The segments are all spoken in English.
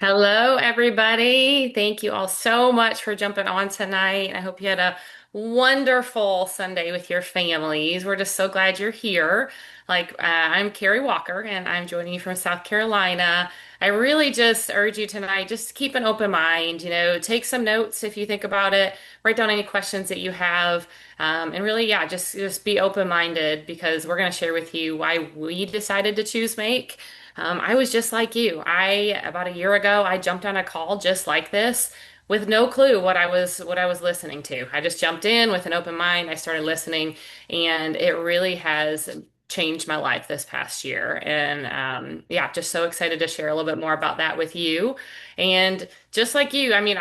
Hello, everybody. Thank you all so much for jumping on tonight. I hope you had a wonderful Sunday with your families. We're just so glad you're here. I'm Carrie Walker, and I'm joining you from South Carolina. I really just urge you tonight, just keep an open mind, take some notes if you think about it, write down any questions that you have, and really, yeah, just be open-minded because we're going to share with you why we decided to choose Make. I was just like you. About a year ago, I jumped on a call just like this with no clue what I was listening to. I just jumped in with an open mind. I started listening, and it really has changed my life this past year. And yeah, just so excited to share a little bit more about that with you. And just like you, I mean,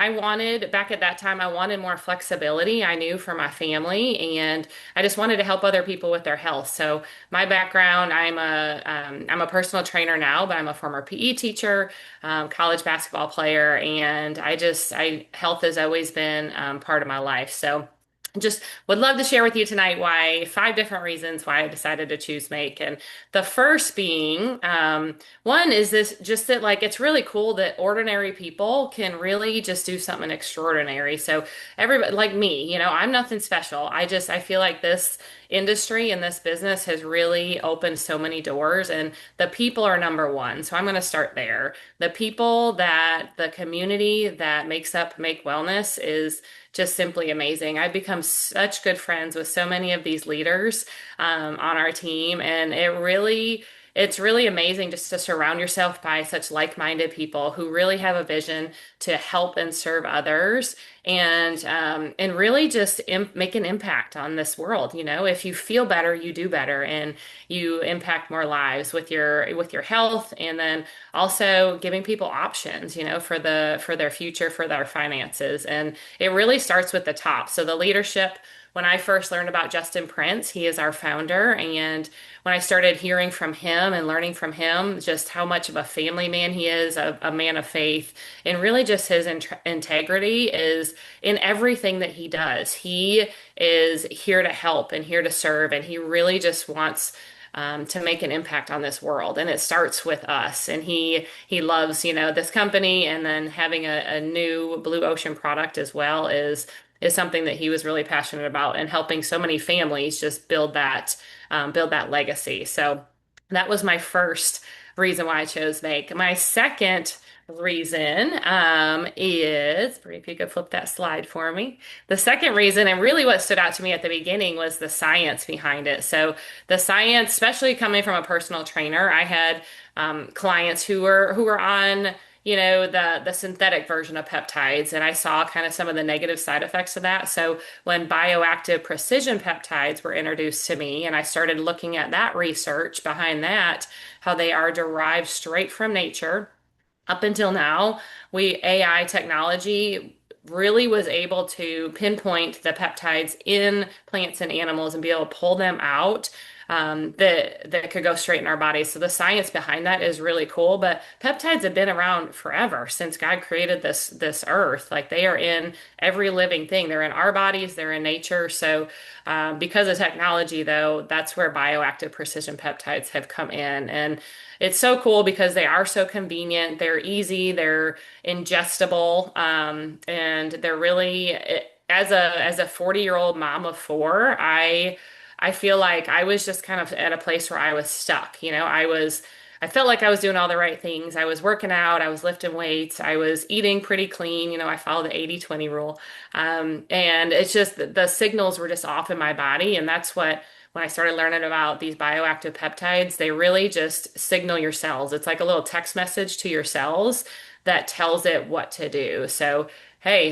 back at that time, I wanted more flexibility, I knew, for my family, and I just wanted to help other people with their health. So my background, I'm a personal trainer now, but I'm a former PE teacher, college basketball player, and health has always been part of my life. So just would love to share with you tonight why 5 different reasons why I decided to choose Make. And the first being, one is this just that like it's really cool that ordinary people can really just do something extraordinary. So everybody like me, I'm nothing special. I feel like this industry and this business has really opened so many doors, and the people are number one. So I'm going to start there. The community that makes up Make Wellness is just simply amazing. I've become such good friends with so many of these leaders on our team, and it's really amazing just to surround yourself by such like-minded people who really have a vision to help and serve others, and really just make an impact on this world. If you feel better, you do better, and you impact more lives with your health, and then also giving people options, for their future, for their finances. And it really starts with the top. So the leadership, when I first learned about Justin Prince, he is our founder. And when I started hearing from him and learning from him just how much of a family man he is, a man of faith, and really just his integrity is in everything that he does. He is here to help and here to serve, and he really just wants to make an impact on this world. And it starts with us. And he loves, this company, and then having a new blue ocean product as well is something that he was really passionate about, and helping so many families just build that legacy. So that was my first reason why I chose Make. My second reason is, Brie, if you could flip that slide for me. The second reason, and really what stood out to me at the beginning, was the science behind it. So the science, especially coming from a personal trainer, I had clients who were on the synthetic version of peptides, and I saw kind of some of the negative side effects of that. So when bioactive precision peptides were introduced to me, and I started looking at that research behind that, how they are derived straight from nature. Up until now, AI technology really was able to pinpoint the peptides in plants and animals and be able to pull them out, that could go straight in our bodies. So the science behind that is really cool. But peptides have been around forever since God created this earth. Like, they are in every living thing. They're in our bodies. They're in nature. So because of technology, though, that's where bioactive precision peptides have come in. And it's so cool because they are so convenient, they're easy, they're ingestible, and they're really, as a 40-year-old mom of four, I feel like I was just kind of at a place where I was stuck. I felt like I was doing all the right things. I was working out, I was lifting weights, I was eating pretty clean. I follow the 80/20 rule. And it's just the signals were just off in my body. And that's what, when I started learning about these bioactive peptides, they really just signal your cells. It's like a little text message to your cells that tells it what to do. So, hey,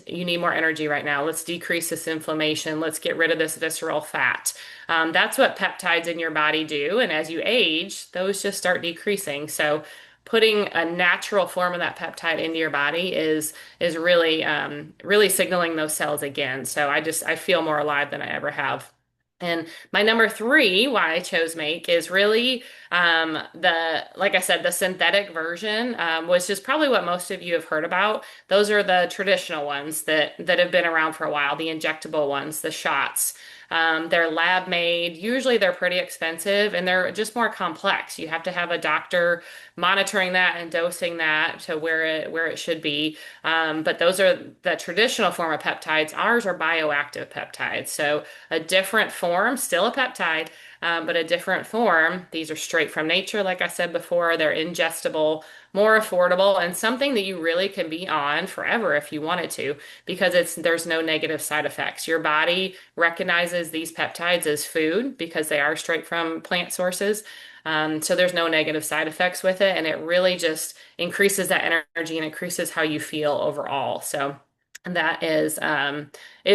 you need more energy right now. Let's decrease this inflammation. Let's get rid of this visceral fat. That's what peptides in your body do. And as you age, those just start decreasing. So putting a natural form of that peptide into your body is really signaling those cells again. So I feel more alive than I ever have. And my number three, why I chose Make, is really like I said, the synthetic version, which is probably what most of you have heard about. Those are the traditional ones that have been around for a while, the injectable ones, the shots. They're lab made. Usually they're pretty expensive and they're just more complex. You have to have a doctor monitoring that and dosing that to where it should be. But those are the traditional form of peptides. Ours are bioactive peptides. So a different form, still a peptide, but a different form. These are straight from nature, like I said before. They're ingestible, more affordable, and something that you really can be on forever if you wanted to, because there's no negative side effects. Your body recognizes these peptides as food because they are straight from plant sources. So there's no negative side effects with it, and it really just increases that energy and increases how you feel overall. So that is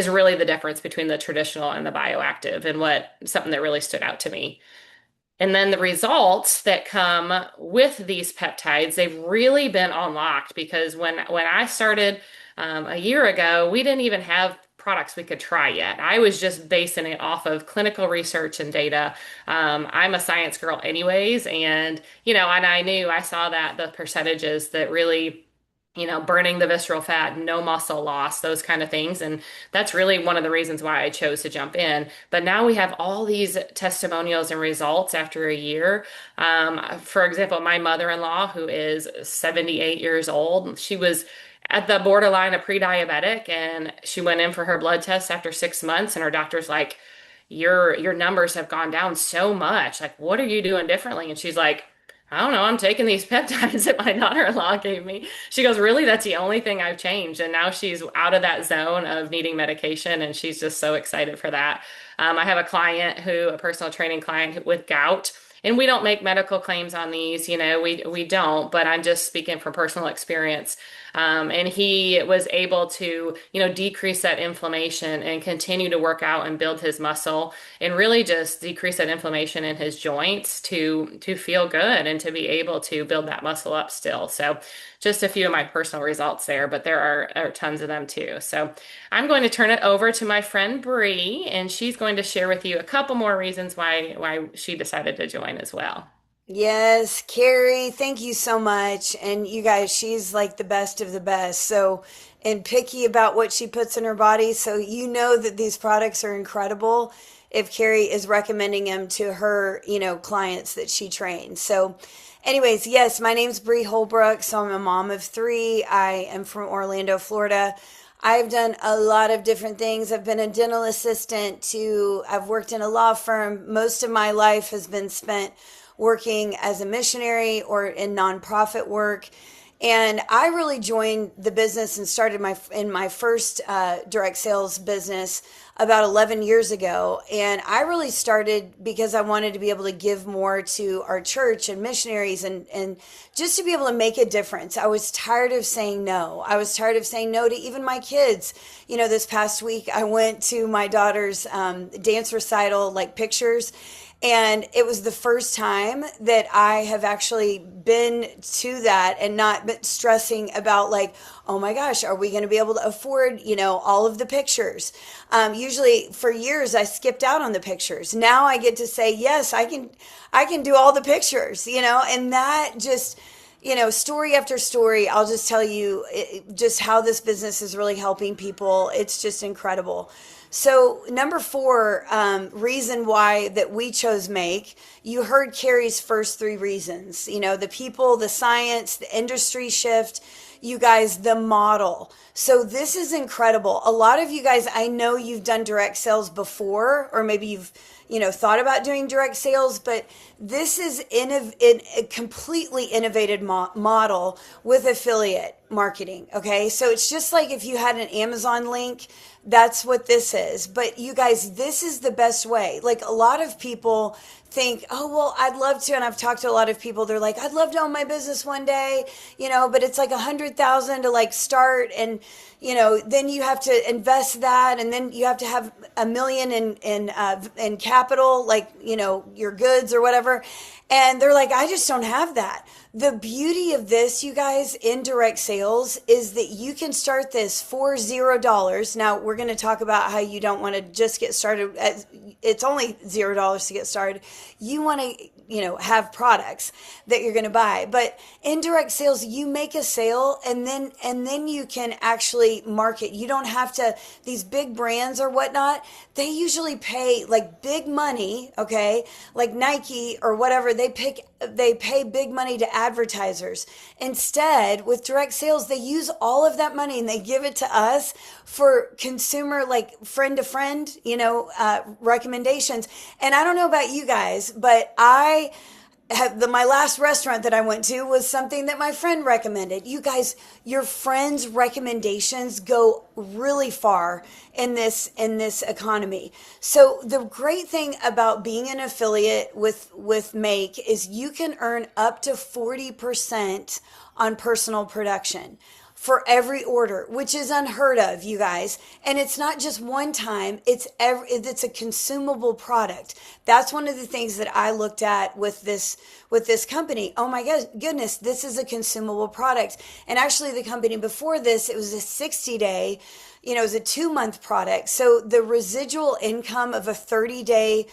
really the difference between the traditional and the bioactive, and what something that really stood out to me. And then the results that come with these peptides, they've really been unlocked because when I started a year ago, we didn't even have products we could try yet. I was just basing it off of clinical research and data. I'm a science girl anyways, and and I saw that the percentages that really burning the visceral fat, no muscle loss, those kind of things. And that's really one of the reasons why I chose to jump in. But now we have all these testimonials and results after a year. For example, my mother-in-law, who is 78 years old, she was at the borderline of pre-diabetic, and she went in for her blood test after 6 months, and her doctor's like, your numbers have gone down so much. Like, what are you doing differently? And she's like, I don't know. I'm taking these peptides that my daughter-in-law gave me. She goes, really? That's the only thing I've changed. And now she's out of that zone of needing medication, and she's just so excited for that. I have a personal training client with gout, and we don't make medical claims on these. We don't. But I'm just speaking from personal experience. And he was able to, decrease that inflammation and continue to work out and build his muscle, and really just decrease that inflammation in his joints to feel good and to be able to build that muscle up still. So just a few of my personal results there, but there are tons of them too. So I'm going to turn it over to my friend Bree, and she's going to share with you a couple more reasons why she decided to join as well. Yes, Carrie, thank you so much. And you guys, she's like the best of the best. So, and picky about what she puts in her body. So, you know that these products are incredible if Carrie is recommending them to her, clients that she trains. So, anyways, yes, my name's Bree Holbrook. So, I'm a mom of three. I am from Orlando, Florida. I've done a lot of different things. I've been a dental assistant I've worked in a law firm. Most of my life has been spent working as a missionary or in nonprofit work. And I really joined the business and started my first direct sales business about 11 years ago. And I really started because I wanted to be able to give more to our church and missionaries, and just to be able to make a difference. I was tired of saying no. I was tired of saying no to even my kids. This past week I went to my daughter's dance recital, like pictures. And it was the first time that I have actually been to that and not been stressing about like, oh my gosh, are we going to be able to afford, all of the pictures? Usually for years I skipped out on the pictures. Now I get to say, yes, I can do all the pictures, and that just, story after story, I'll just tell you just how this business is really helping people. It's just incredible. So number four, reason why that we chose Make, you heard Carrie's first three reasons, the people, the science, the industry shift, you guys, the model. So this is incredible. A lot of you guys, I know you've done direct sales before, or maybe you've, thought about doing direct sales, but this is in a completely innovative model with affiliate marketing. Okay. So it's just like if you had an Amazon link, that's what this is. But you guys, this is the best way. Like a lot of people think, oh, well, I'd love to. And I've talked to a lot of people. They're like, I'd love to own my business one day, but it's like 100,000 to like start. And, then you have to invest that. And then you have to have 1 million in capital, like, your goods or whatever. And they're like, I just don't have that. The beauty of this, you guys, in direct sales is that you can start this for $0. Now, we're going to talk about how you don't want to just get started. It's only $0 to get started. You want to have products that you're going to buy. But indirect sales, you make a sale and then you can actually market. You don't have to, these big brands or whatnot, they usually pay like big money, okay? Like Nike or whatever, they pay big money to advertisers. Instead, with direct sales, they use all of that money and they give it to us for consumer, like friend to friend, recommendations. And I don't know about you guys, but my last restaurant that I went to was something that my friend recommended. You guys, your friends' recommendations go really far in this economy. So the great thing about being an affiliate with Make is you can earn up to 40% on personal production for every order, which is unheard of, you guys. And it's not just one time, it's a consumable product. That's one of the things that I looked at with this company. Oh my goodness, this is a consumable product. And actually the company before this, it was a 60-day, it was a 2-month product. So the residual income of a 30-day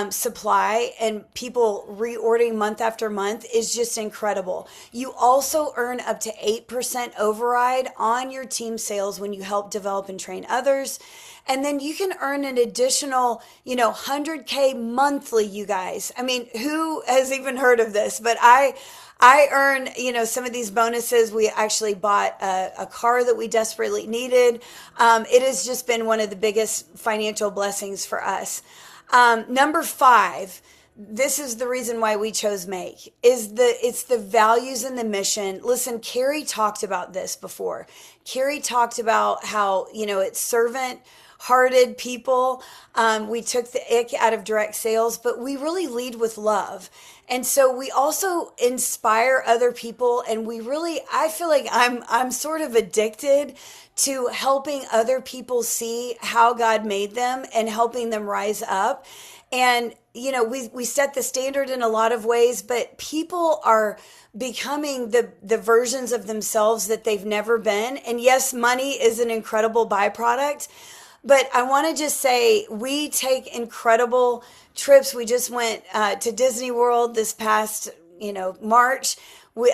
supply and people reordering month after month is just incredible. You also earn up to 8% override on your team sales when you help develop and train others. And then you can earn an additional, 100K monthly, you guys. I mean, who has even heard of this? But I earn, some of these bonuses. We actually bought a car that we desperately needed. It has just been one of the biggest financial blessings for us. Number 5, this is the reason why we chose Make, it's the values and the mission. Listen, Carrie talked about this before. Carrie talked about how, it's servant hearted people. We took the ick out of direct sales, but we really lead with love. And so we also inspire other people. And I feel like I'm sort of addicted to helping other people see how God made them and helping them rise up. And, we set the standard in a lot of ways, but people are becoming the versions of themselves that they've never been. And yes, money is an incredible byproduct. But I want to just say we take incredible trips. We just went to Disney World this past, March.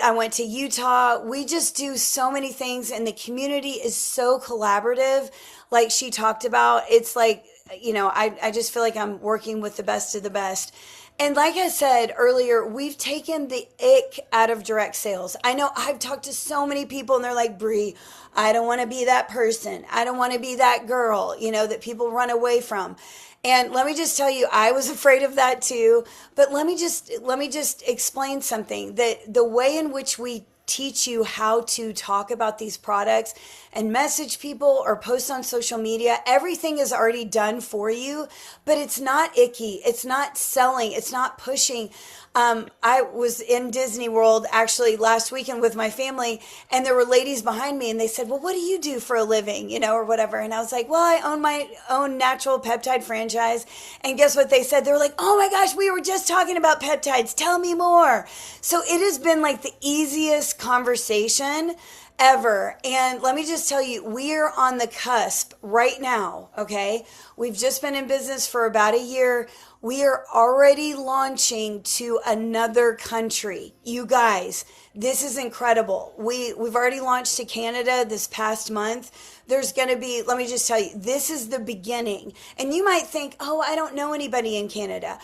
I went to Utah. We just do so many things, and the community is so collaborative. Like she talked about, it's like, I just feel like I'm working with the best of the best. And like I said earlier, we've taken the ick out of direct sales. I know I've talked to so many people and they're like, Bree, I don't want to be that person. I don't want to be that girl, that people run away from. And let me just tell you, I was afraid of that too. But let me just explain something, that the way in which we teach you how to talk about these products and message people or post on social media, everything is already done for you, but it's not icky. It's not selling. It's not pushing. I was in Disney World actually last weekend with my family, and there were ladies behind me and they said, well, what do you do for a living, or whatever. And I was like, well, I own my own natural peptide franchise. And guess what they said? They were like, oh my gosh, we were just talking about peptides. Tell me more. So it has been like the easiest conversation ever. And let me just tell you, we are on the cusp right now. Okay. We've just been in business for about a year. We are already launching to another country. You guys, this is incredible. We've already launched to Canada this past month. There's going to be, let me just tell you, this is the beginning. And you might think, oh, I don't know anybody in Canada.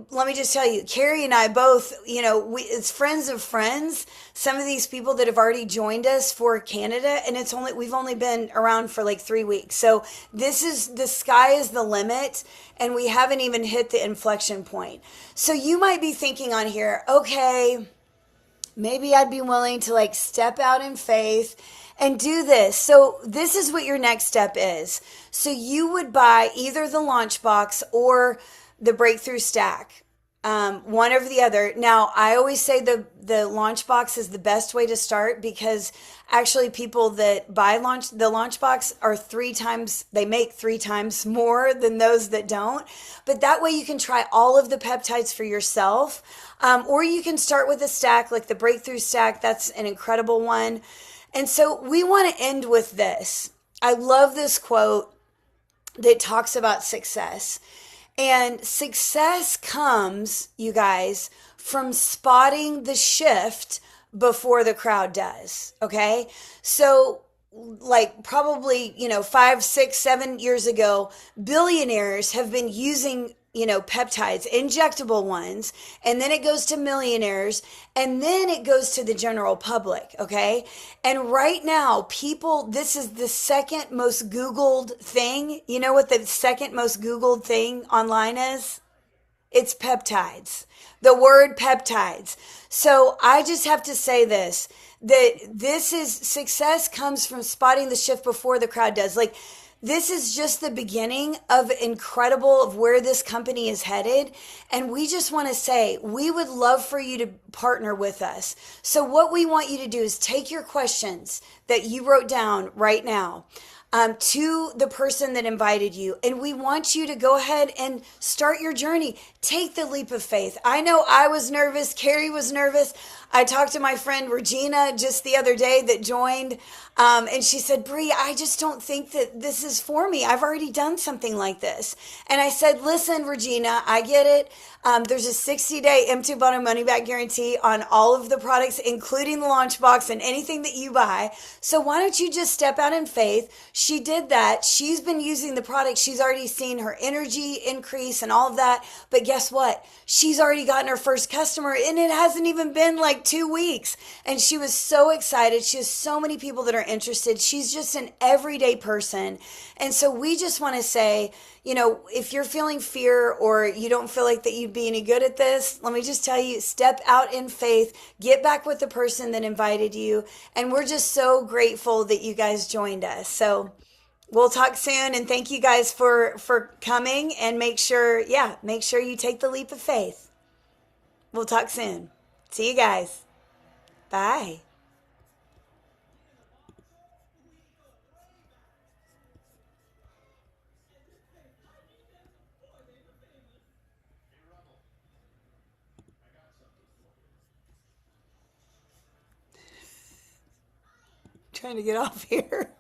Let me just tell you, Carrie and I both, it's friends of friends. Some of these people that have already joined us for Canada, and we've only been around for like 3 weeks. So the sky is the limit, and we haven't even hit the inflection point. So you might be thinking on here, okay, maybe I'd be willing to like step out in faith and do this. So this is what your next step is. So you would buy either the launch box or the breakthrough stack, one over the other. Now, I always say the launch box is the best way to start, because actually people that buy the launch box are they make 3 times more than those that don't. But that way you can try all of the peptides for yourself. Or you can start with a stack like the breakthrough stack. That's an incredible one. And so we want to end with this. I love this quote that talks about success. And success comes, you guys, from spotting the shift before the crowd does. Okay. So, like probably, 5, 6, 7 years ago, billionaires have been using, peptides, injectable ones, and then it goes to millionaires, and then it goes to the general public. Okay. And right now, people, this is the second most Googled thing. You know what the second most Googled thing online is? It's peptides. The word peptides. So I just have to say this, that this is success comes from spotting the shift before the crowd does. Like, this is just the beginning of incredible of where this company is headed. And we just want to say, we would love for you to partner with us. So what we want you to do is take your questions that you wrote down right now, to the person that invited you. And we want you to go ahead and start your journey. Take the leap of faith. I know I was nervous. Kari was nervous. I talked to my friend Regina just the other day that joined, and she said, Bree, I just don't think that this is for me. I've already done something like this. And I said, listen, Regina, I get it. There's a 60-day empty bottle money back guarantee on all of the products, including the launch box and anything that you buy. So why don't you just step out in faith? She did that. She's been using the product. She's already seen her energy increase and all of that. But guess what? She's already gotten her first customer, and it hasn't even been like 2 weeks. And she was so excited. She has so many people that are interested. She's just an everyday person. And so we just want to say, if you're feeling fear or you don't feel like that you'd be any good at this, let me just tell you, step out in faith, get back with the person that invited you. And we're just so grateful that you guys joined us. So we'll talk soon, and thank you guys for coming, and make sure you take the leap of faith. We'll talk soon. See you guys. Bye. Trying to get off here.